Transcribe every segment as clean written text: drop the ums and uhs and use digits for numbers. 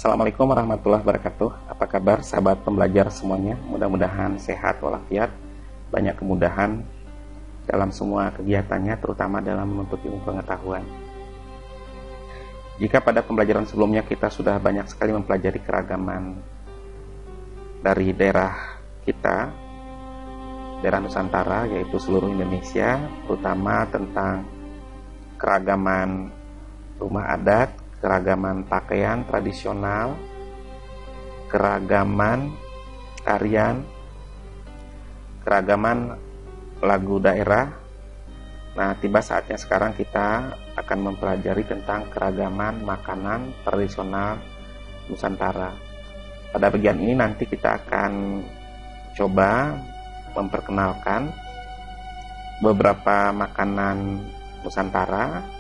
Assalamualaikum warahmatullahi wabarakatuh. Apa kabar sahabat pembelajar semuanya? Mudah-mudahan sehat walafiat, banyak kemudahan dalam semua kegiatannya, terutama dalam menuntut ilmu pengetahuan. Jika pada pembelajaran sebelumnya kita sudah banyak sekali mempelajari keragaman dari daerah kita, daerah Nusantara, yaitu seluruh Indonesia, terutama tentang keragaman rumah adat, keragaman pakaian tradisional, keragaman tarian, keragaman lagu daerah. Nah, tiba saatnya sekarang kita akan mempelajari tentang keragaman makanan tradisional Nusantara. Pada bagian ini nanti kita akan coba memperkenalkan beberapa makanan Nusantara.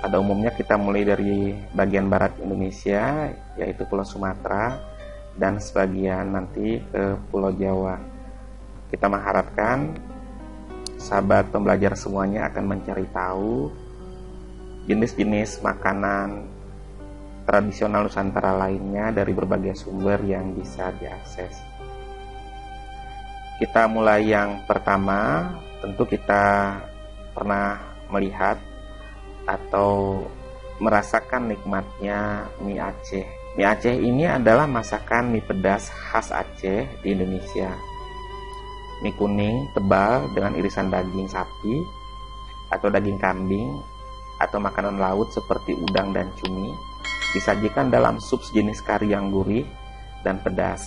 Pada umumnya kita mulai dari bagian barat Indonesia, yaitu Pulau Sumatera, dan sebagian nanti ke Pulau Jawa. Kita mengharapkan sahabat pembelajar semuanya akan mencari tahu jenis-jenis makanan tradisional Nusantara lainnya dari berbagai sumber yang bisa diakses. Kita mulai yang pertama, tentu kita pernah melihat atau merasakan nikmatnya mie Aceh. Mie Aceh ini adalah masakan mie pedas khas Aceh di Indonesia. Mie kuning tebal dengan irisan daging sapi atau daging kambing atau makanan laut seperti udang dan cumi, disajikan dalam sup sejenis kari yang gurih dan pedas.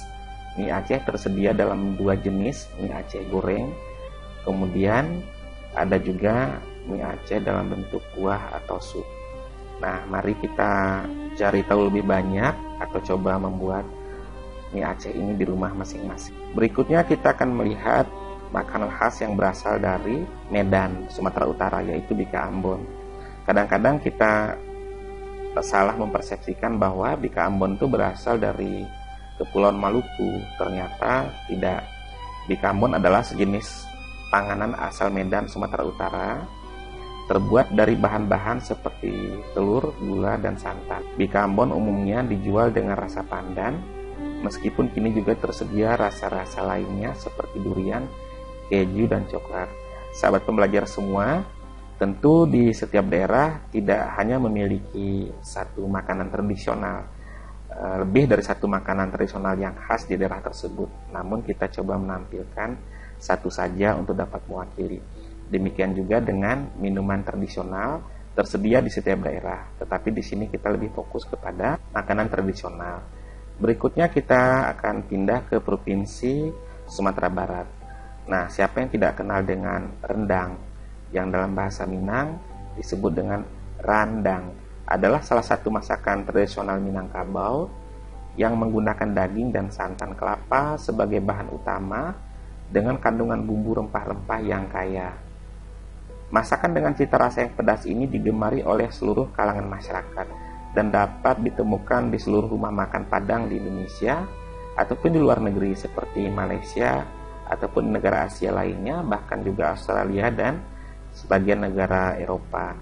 Mie Aceh tersedia dalam dua jenis, mie Aceh goreng, kemudian ada juga mie Aceh dalam bentuk kuah atau sup. Nah, mari kita cari tahu lebih banyak atau coba membuat mie Aceh ini di rumah masing-masing. Berikutnya kita akan melihat makanan khas yang berasal dari Medan, Sumatera Utara, yaitu bika Ambon. Kadang-kadang kita salah mempersepsikan bahwa bika Ambon itu berasal dari Kepulauan Maluku. Ternyata tidak. Bika Ambon adalah sejenis panganan asal Medan, Sumatera Utara, terbuat dari bahan-bahan seperti telur, gula, dan santan. Bika Ambon umumnya dijual dengan rasa pandan, meskipun kini juga tersedia rasa-rasa lainnya seperti durian, keju, dan coklat. Sahabat pembelajar semua, tentu di setiap daerah tidak hanya memiliki satu makanan tradisional, lebih dari satu makanan tradisional yang khas di daerah tersebut. Namun kita coba menampilkan satu saja untuk dapat mewakili. Demikian juga dengan minuman tradisional tersedia di setiap daerah, tetapi di sini kita lebih fokus kepada makanan tradisional. Berikutnya kita akan pindah ke Provinsi Sumatera Barat. Nah, siapa yang tidak kenal dengan rendang, yang dalam bahasa Minang disebut dengan randang, adalah salah satu masakan tradisional Minangkabau yang menggunakan daging dan santan kelapa sebagai bahan utama dengan kandungan bumbu rempah-rempah yang kaya. Masakan dengan cita rasa yang pedas ini digemari oleh seluruh kalangan masyarakat dan dapat ditemukan di seluruh rumah makan Padang di Indonesia ataupun di luar negeri seperti Malaysia ataupun negara Asia lainnya, bahkan juga Australia dan sebagian negara Eropa.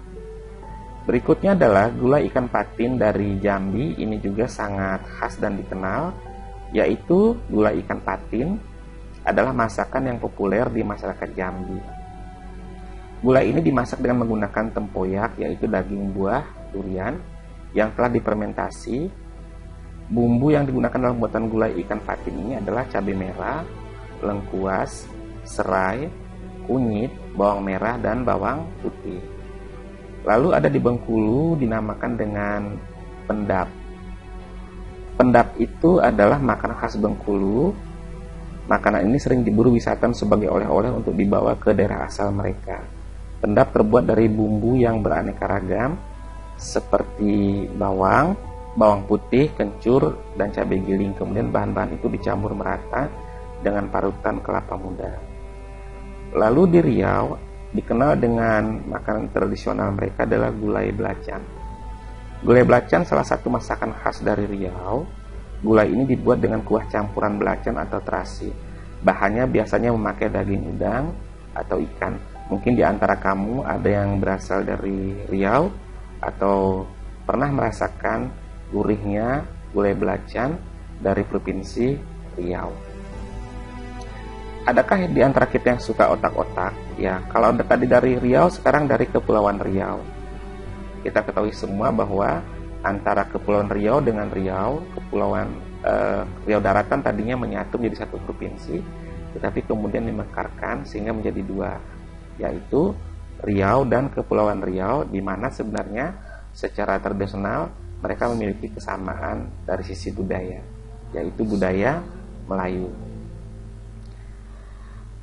Berikutnya adalah gulai ikan patin dari Jambi. Ini juga sangat khas dan dikenal, yaitu gulai ikan patin adalah masakan yang populer di masyarakat Jambi. Gulai ini dimasak dengan menggunakan tempoyak, yaitu daging buah durian yang telah difermentasi. Bumbu yang digunakan dalam pembuatan gulai ikan patin ini adalah cabai merah, lengkuas, serai, kunyit, bawang merah, dan bawang putih. Lalu ada di Bengkulu dinamakan dengan pendap. Pendap itu adalah makanan khas Bengkulu. Makanan ini sering diburu wisatawan sebagai oleh-oleh untuk dibawa ke daerah asal mereka. Pendap terbuat dari bumbu yang beraneka ragam seperti bawang, bawang putih, kencur, dan cabai giling. Kemudian bahan-bahan itu dicampur merata dengan parutan kelapa muda. Lalu di Riau dikenal dengan makanan tradisional mereka adalah gulai belacan. Gulai belacan salah satu masakan khas dari Riau. Gulai ini dibuat dengan kuah campuran belacan atau terasi. Bahannya biasanya memakai daging udang atau ikan. Mungkin di antara kamu ada yang berasal dari Riau atau pernah merasakan gurihnya gulai belacan dari Provinsi Riau. Adakah di antara kita yang suka otak-otak? Ya, kalau tadi dari Riau, sekarang dari Kepulauan Riau. Kita ketahui semua bahwa antara Kepulauan Riau dengan Riau, Riau Daratan tadinya menyatu menjadi satu provinsi, tetapi kemudian dimekarkan sehingga menjadi dua, yaitu Riau dan Kepulauan Riau, di mana sebenarnya secara tradisional mereka memiliki kesamaan dari sisi budaya, yaitu budaya Melayu.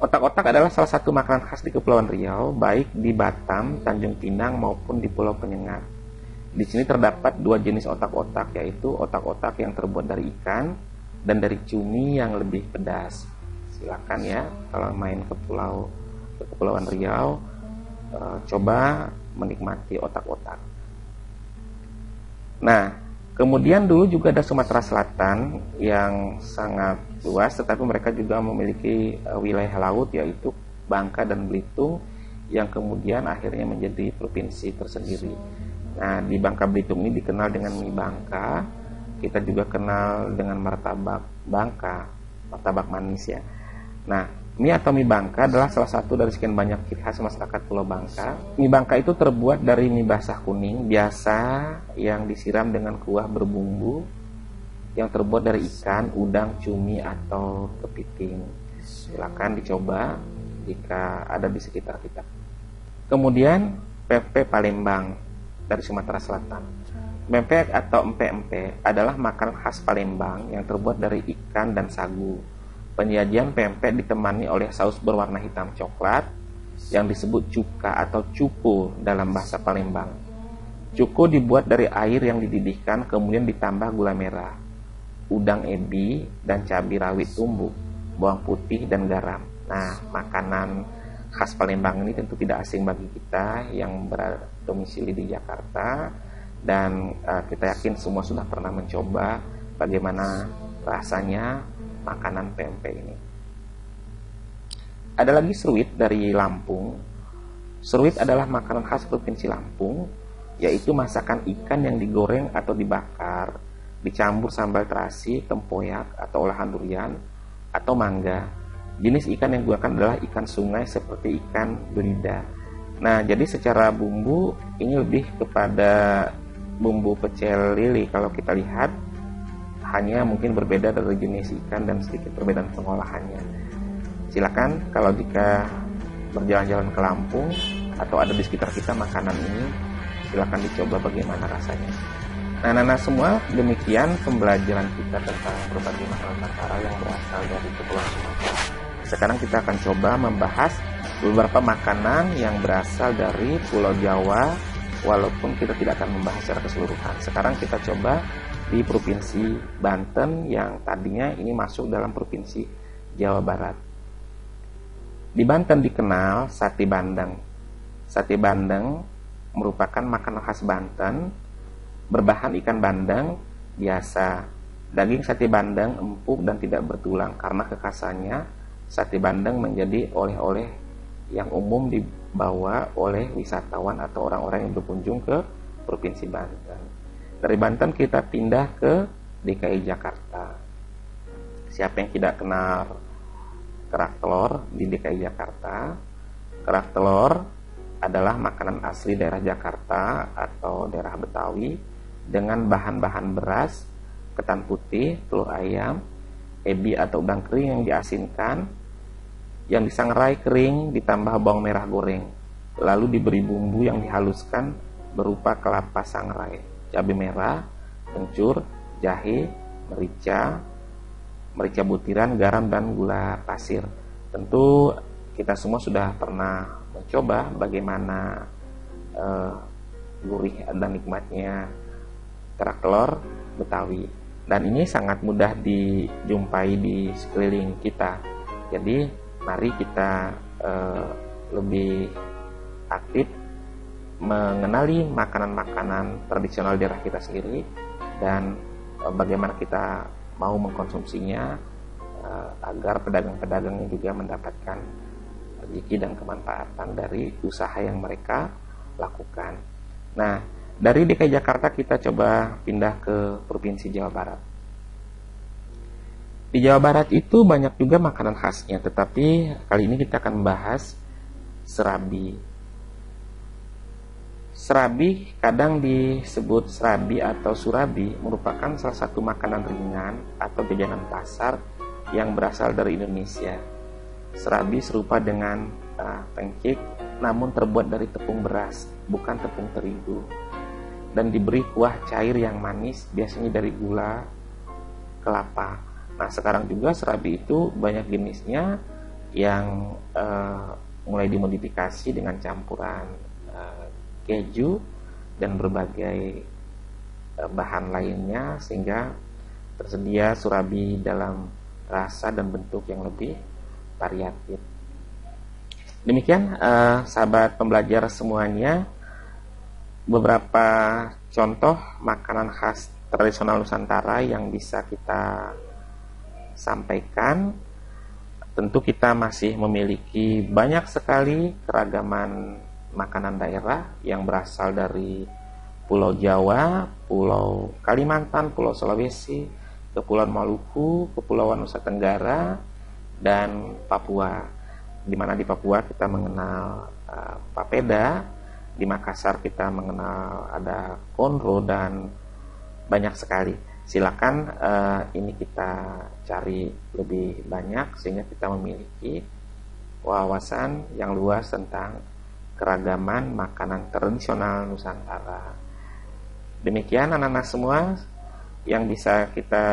Otak-otak adalah salah satu makanan khas di Kepulauan Riau, baik di Batam, Tanjung Pinang maupun di Pulau Penyengat. Di sini terdapat dua jenis otak-otak, yaitu otak-otak yang terbuat dari ikan dan dari cumi yang lebih pedas. Silakan ya, kalau main ke Kepulauan Riau, coba menikmati otak-otak. Nah, kemudian dulu juga ada Sumatera Selatan yang sangat luas, tetapi mereka juga memiliki wilayah laut, yaitu Bangka dan Belitung, yang kemudian akhirnya menjadi provinsi tersendiri. Nah, di Bangka Belitung ini dikenal dengan mie Bangka. Kita juga kenal dengan martabak Bangka, martabak manis ya. Nah, mie atau mie Bangka adalah salah satu dari sekian banyak ciri khas masyarakat Pulau Bangka. Mie Bangka itu terbuat dari mie basah kuning biasa yang disiram dengan kuah berbumbu yang terbuat dari ikan, udang, cumi, atau kepiting. Silakan dicoba jika ada di sekitar kita. Kemudian pempek Palembang dari Sumatera Selatan. Pempek atau empe-empe adalah makanan khas Palembang yang terbuat dari ikan dan sagu. Penyajian pempek ditemani oleh saus berwarna hitam coklat yang disebut cuka atau cupu dalam bahasa Palembang. Cuko dibuat dari air yang dididihkan, kemudian ditambah gula merah, udang ebi, dan cabai rawit tumbuk, bawang putih, dan garam. Nah, makanan khas Palembang ini tentu tidak asing bagi kita yang berdomisili di Jakarta, dan kita yakin semua sudah pernah mencoba bagaimana rasanya makanan pempek ini. Ada lagi seruit dari Lampung. Seruit adalah makanan khas Provinsi Lampung, yaitu masakan ikan yang digoreng atau dibakar, dicampur sambal terasi, tempoyak, atau olahan durian, atau mangga. Jenis ikan yang digunakan adalah ikan sungai seperti ikan belida. Nah, jadi secara bumbu ini lebih kepada bumbu pecel lili. Kalau kita lihat, hanya mungkin berbeda dari jenis ikan dan sedikit perbedaan pengolahannya. Silakan kalau jika berjalan-jalan ke Lampung atau ada di sekitar kita makanan ini, silakan dicoba bagaimana rasanya. Nah, semua demikian pembelajaran kita tentang berbagai makanan Nusantara yang berasal dari Kepulauan Sumatera. Sekarang kita akan coba membahas beberapa makanan yang berasal dari Pulau Jawa, walaupun kita tidak akan membahas secara keseluruhan. Sekarang kita coba di Provinsi Banten yang tadinya ini masuk dalam Provinsi Jawa Barat. Di Banten dikenal sate bandeng. Sate bandeng merupakan makanan khas Banten, berbahan ikan bandeng biasa. Daging sate bandeng empuk dan tidak bertulang. Karena kekhasannya, sate bandeng menjadi oleh-oleh yang umum dibawa oleh wisatawan atau orang-orang yang berkunjung ke Provinsi Banten. Dari Banten kita pindah ke DKI Jakarta. Siapa yang tidak kenal kerak telur di DKI Jakarta? Kerak telur adalah makanan asli daerah Jakarta atau daerah Betawi dengan bahan-bahan beras, ketan putih, telur ayam, ebi atau udang kering yang diasinkan, yang disangrai kering ditambah bawang merah goreng, lalu diberi bumbu yang dihaluskan berupa kelapa sangrai, cabai merah, kencur, jahe, merica butiran, garam, dan gula pasir. Tentu kita semua sudah pernah mencoba bagaimana gurih dan nikmatnya kerak telur Betawi, dan ini sangat mudah dijumpai di sekeliling kita. Jadi mari kita lebih aktif mengenali makanan-makanan tradisional daerah kita sendiri dan bagaimana kita mau mengkonsumsinya agar pedagang-pedagangnya juga mendapatkan rezeki dan kemanfaatan dari usaha yang mereka lakukan. Nah, Dari DKI Jakarta kita coba pindah ke Provinsi Jawa Barat. Di Jawa Barat itu banyak juga makanan khasnya, tetapi kali ini kita akan membahas serabi. Serabi kadang disebut serabi atau surabi, merupakan salah satu makanan ringan atau jajanan pasar yang berasal dari Indonesia. Serabi serupa dengan pancake, namun terbuat dari tepung beras, bukan tepung terigu, dan diberi kuah cair yang manis, biasanya dari gula kelapa. Nah, sekarang juga serabi itu banyak jenisnya yang mulai dimodifikasi dengan campuran keju dan berbagai bahan lainnya, sehingga tersedia surabi dalam rasa dan bentuk yang lebih variatif. Demikian sahabat pembelajar semuanya, beberapa contoh makanan khas tradisional Nusantara yang bisa kita sampaikan. Tentu kita masih memiliki banyak sekali keragaman makanan daerah yang berasal dari Pulau Jawa, Pulau Kalimantan, Pulau Sulawesi, Kepulauan Maluku, Kepulauan Nusa Tenggara, dan Papua. Di mana di Papua kita mengenal papeda, di Makassar kita mengenal ada konro, dan banyak sekali. Silakan ini kita cari lebih banyak sehingga kita memiliki wawasan yang luas tentang keragaman makanan tradisional Nusantara. Demikian anak-anak semua yang bisa kita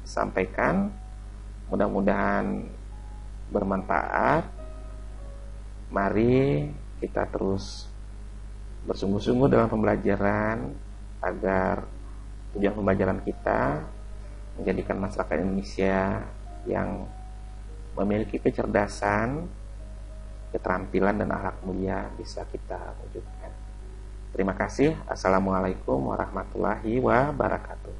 sampaikan, mudah-mudahan bermanfaat. Mari kita terus bersungguh-sungguh dalam pembelajaran agar tujuan pembelajaran kita menjadikan masyarakat Indonesia yang memiliki kecerdasan, keterampilan, dan akhlak mulia bisa kita wujudkan. Terima kasih. Assalamualaikum warahmatullahi wabarakatuh.